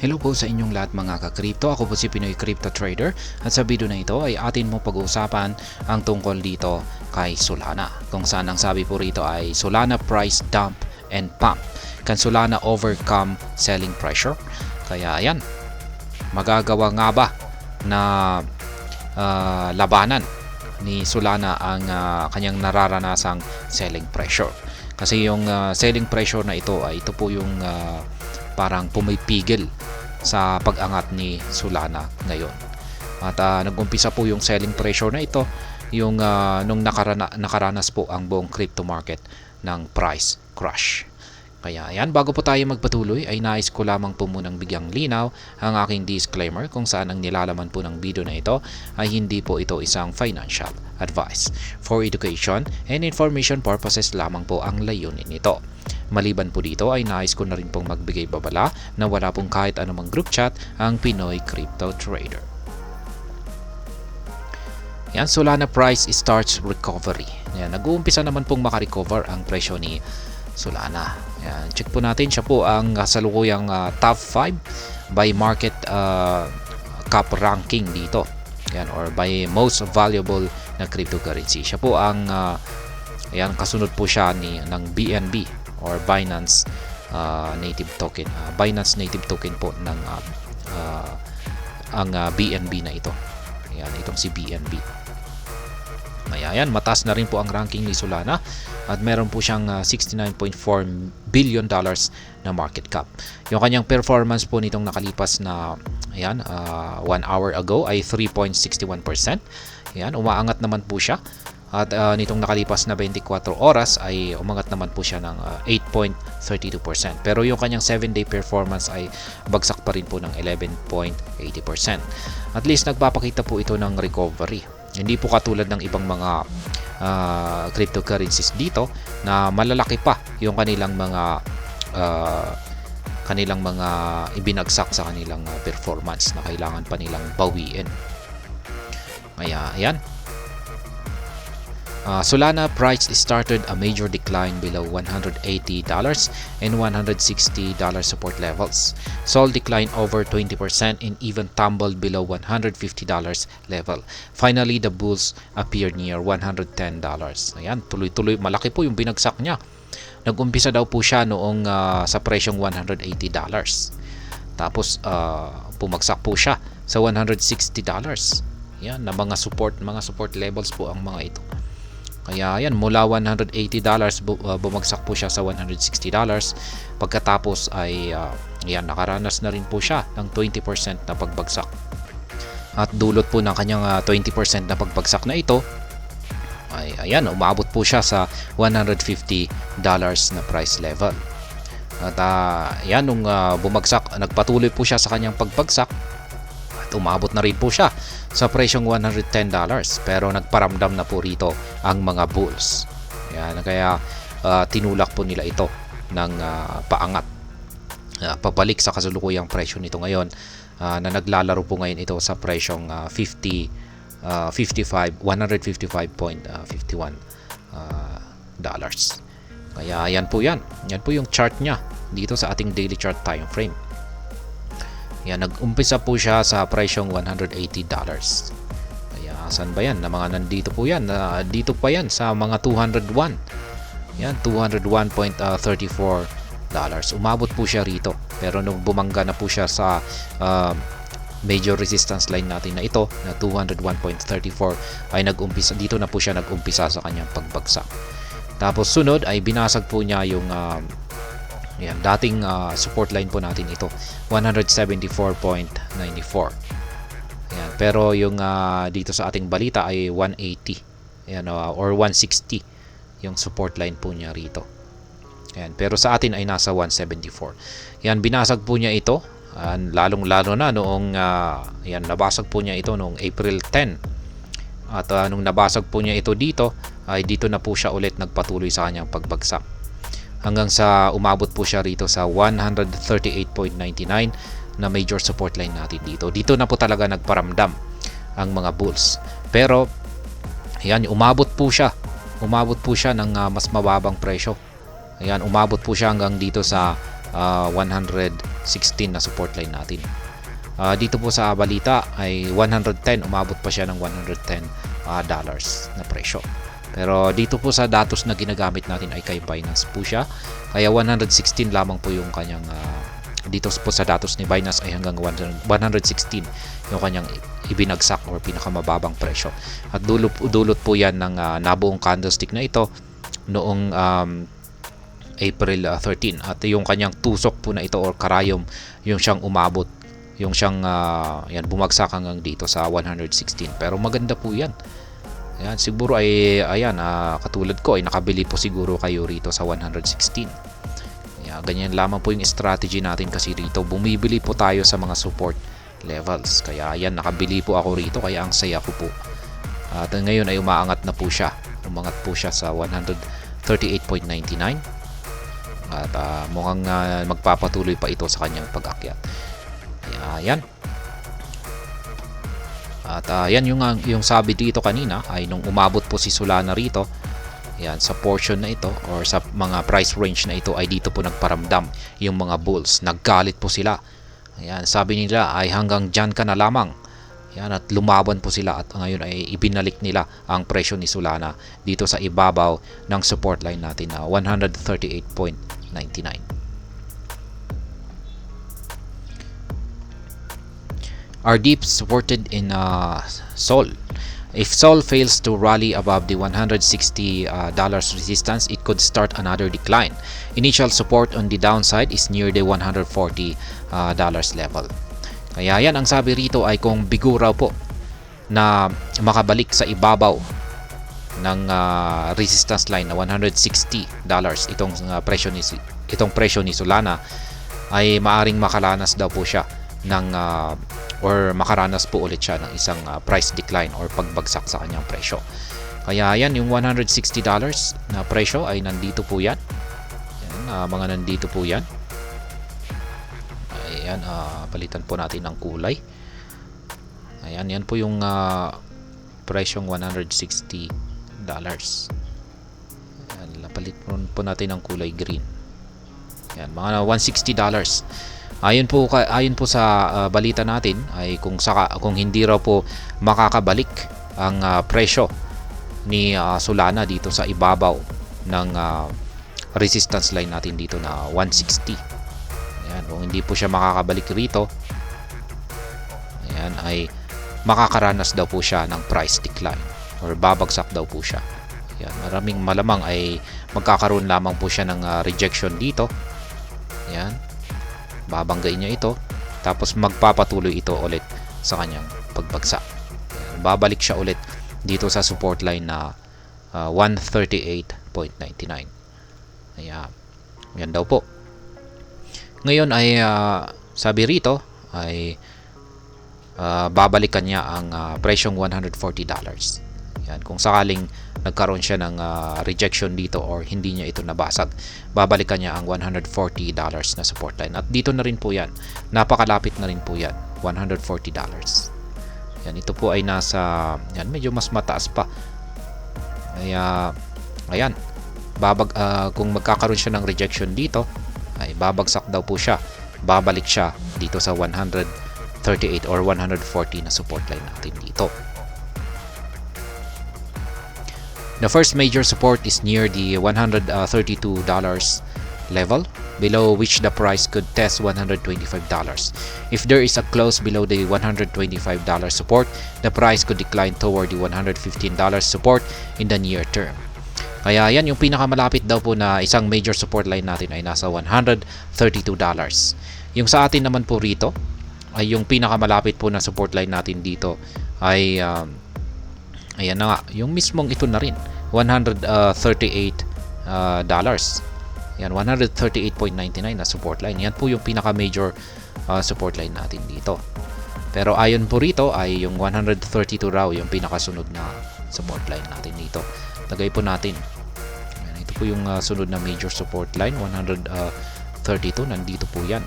Hello po sa inyong lahat mga ka-crypto. Ako po si Pinoy Crypto Trader at sa video na ito ay atin mo pag-uusapan ang tungkol dito kay Solana. Kung saan ang sabi po rito ay Solana price dump and pump. Can Solana overcome selling pressure? Kaya ayan, magagawa nga ba na labanan ni Solana ang kanyang nararanasang selling pressure? Kasi yung selling pressure na ito ay ito po yung parang pumipigil sa pag-angat ni Solana ngayon. At nag-umpisa po yung selling pressure na ito yung nung nakaranas po ang buong crypto market ng price crash. Kaya ayan, bago po tayo magpatuloy ay nais ko lamang po munang bigyang linaw ang aking disclaimer kung saan ang nilalaman po ng video na ito ay hindi po ito isang financial advice. For education and information purposes lamang po ang layunin nito. Maliban po dito ay nais ko na rin pong magbigay babala na wala pong kahit anumang group chat ang Pinoy Crypto Trader. Yan, Solana price starts recovery. Yan, nag-uumpisa naman pong makarecover ang presyo ni Solana. Yan, check po natin, siya po ang kasalukuyang top 5 by market cap ranking dito. Yan, or by most valuable na cryptocurrency. Siya po ang yan, kasunod po siya ng BNB or Binance native token. Binance native token po ng ang BNB na ito. Ayan, itong si BNB. Ayan, mataas na rin po ang ranking ni Solana at meron po siyang $69.4 billion na market cap. Yung kanyang performance po nitong nakalipas na 1 hour ago ay 3.61%. Ayan, umaangat naman po siya. At nitong nakalipas na 24 oras ay umangat naman po siya ng 8.32%. Pero yung kanyang 7-day performance ay bagsak pa rin po ng 11.80%. At least nagpapakita po ito ng recovery. Hindi po katulad ng ibang mga cryptocurrencies dito na malalaki pa yung kanilang mga ibinagsak sa kanilang performance na kailangan pa nilang bawiin. Kaya ayan. Solana price started a major decline below $180 and $160 support levels. Sol declined over 20% and even tumbled below $150 level. Finally, the bulls appeared near $110. Ayan, tuloy-tuloy, malaki po yung binagsak niya. Nag-umpisa daw po siya noong sa presyong $180. Tapos pumagsak po siya sa $160. Yan, na mga support levels po ang mga ito. Kaya yan, mula $180 bumagsak po siya sa $160. Pagkatapos ay yan, nakaranas na rin po siya ng 20% na pagbagsak. At dulot po ng kanyang 20% na pagbagsak na ito ay ayan, umabot po siya sa $150 na price level. At yan, nung bumagsak, nagpatuloy po siya sa kanyang pagbagsak. Umabot na rin po siya sa presyong $110 pero nagparamdam na po rito ang mga bulls. Yan, kaya tinulak po nila ito ng paangat. Pabalik sa kasalukuyang presyo nito ngayon na naglalaro po ngayon ito sa presyong $155.51 dollars. Kaya yan po yan. Yan po yung chart niya dito sa ating daily chart time frame. Yan, nag-umpisa po siya sa presyong $180. Kaya saan ba yan? Na mga nandito po yan. Dito pa yan sa mga 201. Yan, $201.34. Umabot po siya rito. Pero nung bumangga na po siya sa major resistance line natin na ito na 201.34 ay nag-umpisa. Dito na po siya nag-umpisa sa kanyang pagbagsak. Tapos sunod ay binasag po niya yung yan, dating support line po natin ito, 174.94. Yan, pero yung dito sa ating balita ay 180. Yan, or 160 yung support line po niya rito. Yan, pero sa atin ay nasa 174. Yan, binasag po niya ito, lalong-lalo na noong yan, nabasag po niya ito noong April 10. At nung nabasag po niya ito dito, ay dito na po siya ulit nagpatuloy sa kanyang pagbagsak. Hanggang sa umabot po siya rito sa 138.99 na major support line natin dito. Dito na po talaga nagparamdam ang mga bulls. Pero ayan, umabot po siya ng mas mababang presyo. Ayan, umabot po siya hanggang dito sa 116 na support line natin. Dito po sa balita ay 110, umabot pa siya ng 110 dollars na presyo. Pero dito po sa datos na ginagamit natin ay kay Binance po siya. Kaya 116 lamang po yung kanyang dito po sa datos ni Binance ay hanggang 116 yung kanyang ibinagsak or pinakamababang presyo. At dulot po yan ng nabuong candlestick na ito noong April 13. At yung kanyang tusok po na ito or karayom yung siyang umabot, yung siyang yan, bumagsak hanggang dito sa 116. Pero maganda po yan. Ayan, siguro ay ayan, katulad ko ay nakabili po siguro kayo rito sa 116. Ganyan lamang po yung strategy natin kasi rito. Bumibili po tayo sa mga support levels. Kaya ayan, nakabili po ako rito. Kaya ang saya ko po. At ngayon ay umaangat na po siya. Umangat po siya sa 138.99. At mukhang magpapatuloy pa ito sa kanyang pag-akyat. Ayan. At yan yung sabi dito kanina ay nung umabot po si Solana rito. Yan, sa portion na ito or sa mga price range na ito ay dito po nagparamdam yung mga bulls. Naggalit po sila. Ayan, sabi nila ay hanggang dyan ka na lamang. Yan, at lumaban po sila at ngayon ay ibinalik nila ang presyo ni Solana dito sa ibabaw ng support line natin na 138.99. Are deep supported in Sol. If Sol fails to rally above the $160 resistance, it could start another decline. Initial support on the downside is near the $140 level. Kaya yan ang sabi rito ay kung bigo raw po na makabalik sa ibabaw ng resistance line na $160 itong presyo ni Solana ay maaring makalanas daw po siya ng or makaranas po ulit siya ng isang price decline or pagbagsak sa kanyang presyo. Kaya yan, yung $160 na presyo ay nandito po yan. Yan, mga nandito po yan. Ayan, palitan po natin ng kulay. Ayan, yan po yung presyong $160. Ayan, palit po natin ng kulay green. Ayan, mga $160. Ayon po sa balita natin ay kung hindi raw po makakabalik ang presyo ni Solana dito sa ibabaw ng resistance line natin dito na 160. Ayan, kung hindi po siya makakabalik rito, ayan, ay makakaranas daw po siya ng price decline or babagsak daw po siya. Ayan, maraming malamang ay magkakaroon lamang po siya ng rejection dito. Ayan, babanggain niya ito tapos magpapatuloy ito ulit sa kanyang pagbagsak. Babalik siya ulit dito sa support line na 138.99. Ayan, yan daw po. Ngayon ay sabi rito ay babalikan niya ang presyong $140. Yan, kung sakaling nagkaroon siya ng rejection dito or hindi niya ito nabasag, babalikan niya ang $140 na support line. At dito na rin po yan, napakalapit na rin po yan, $140. Yan, ito po ay nasa, yan, medyo mas mataas pa. Kaya ayan, kung magkakaroon siya ng rejection dito ay babagsak daw po siya, babalik siya dito sa 138 or 140 na support line natin dito. The first major support is near the $132 level, below which the price could test $125. If there is a close below the $125 support, the price could decline toward the $115 support in the near term. Kaya yan, yung pinakamalapit daw po na isang major support line natin ay nasa $132. Yung sa atin naman po rito, ay yung pinakamalapit po na support line natin dito ay ayan na nga, yung mismong ito na rin, $138. Yan, 138.99 na support line. Yan po yung pinaka-major support line natin dito. Pero ayon po rito ay yung 132 raw yung pinakasunod na support line natin dito. Lagay po natin. Yan, ito po yung sunod na major support line, 132. Nandito po yan.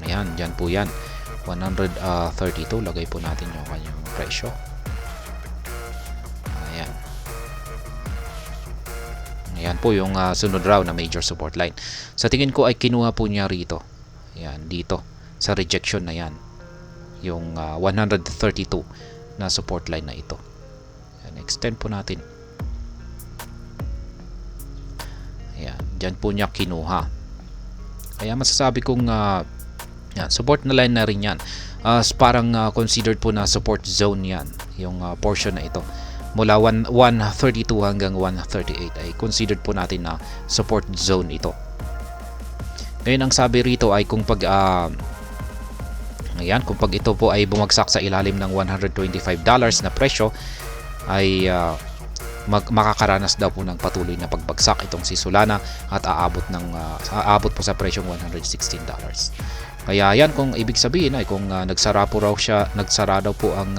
Ayan, dyan po yan. 132, lagay po natin yung kanyang presyo. Ayan. Ayan po yung sunod raw na major support line. Sa tingin ko ay kinuha po niya rito. Ayan, dito sa rejection na yan. Yung 132 na support line na ito. Ayan, extend po natin. Ayan, dyan po niya kinuha. Kaya masasabi kong yan, support na line na rin yan. Parang considered po na support zone yan. Yung portion na ito. Mula 132 hanggang 138 ay considered po natin na support zone ito. Ngayon ang sabi rito ay kung pag kung pag ito po ay bumagsak sa ilalim ng $125 na presyo ay makakaranas daw po ng patuloy na pagbagsak itong si Solana at aabot po sa presyong $116. Kaya yan, kung ibig sabihin ay kung nagsara daw po ang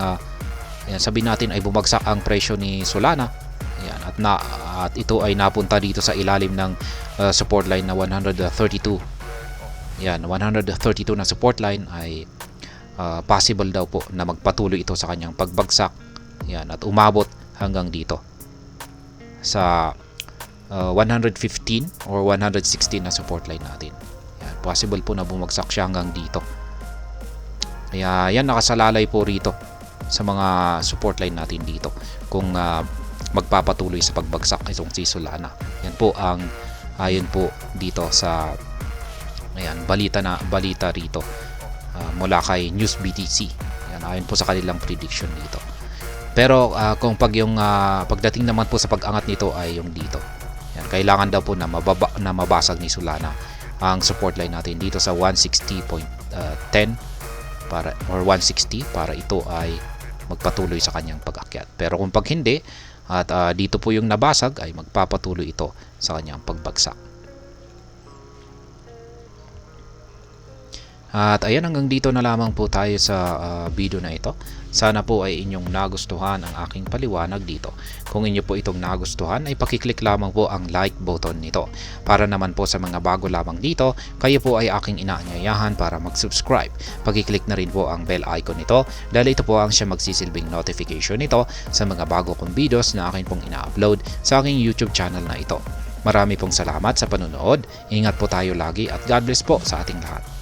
sabihin natin ay bumagsak ang presyo ni Solana. Yan, at ito ay napunta dito sa ilalim ng support line na 132. Yan, 132 na support line ay possible daw po na magpatuloy ito sa kanyang pagbagsak. Yan, at umabot hanggang dito sa 115 or 116 na support line natin. Yan, possible po na bumagsak siya hanggang dito. Kaya yan, nakasalalay po rito sa mga support line natin dito kung magpapatuloy sa pagbagsak itong si Solana. Yan po ang ayon po dito sa balita rito mula kay News BTC. Yan, ayon po sa kanilang prediction dito. Pero kung pagdating naman po sa pag-angat nito ay yung dito. Yan, kailangan daw po na mabasag ni Solana ang support line natin dito sa 160.10 or 160 para ito ay magpatuloy sa kanyang pag-akyat. Pero kung pag hindi at dito po yung nabasag ay magpapatuloy ito sa kanyang pagbagsak. At ayan, hanggang dito na lamang po tayo sa video na ito. Sana po ay inyong nagustuhan ang aking paliwanag dito. Kung inyo po itong nagustuhan ay pakiclick lamang po ang like button nito. Para naman po sa mga bago lamang dito, kayo po ay aking inaanyayahan para mag-subscribe. Pakiclick na rin po ang bell icon nito dahil ito po ang siya magsisilbing notification nito sa mga bago kong videos na akin pong ina-upload sa aking YouTube channel na ito. Marami pong salamat sa panonood. Ingat po tayo lagi at God bless po sa ating lahat.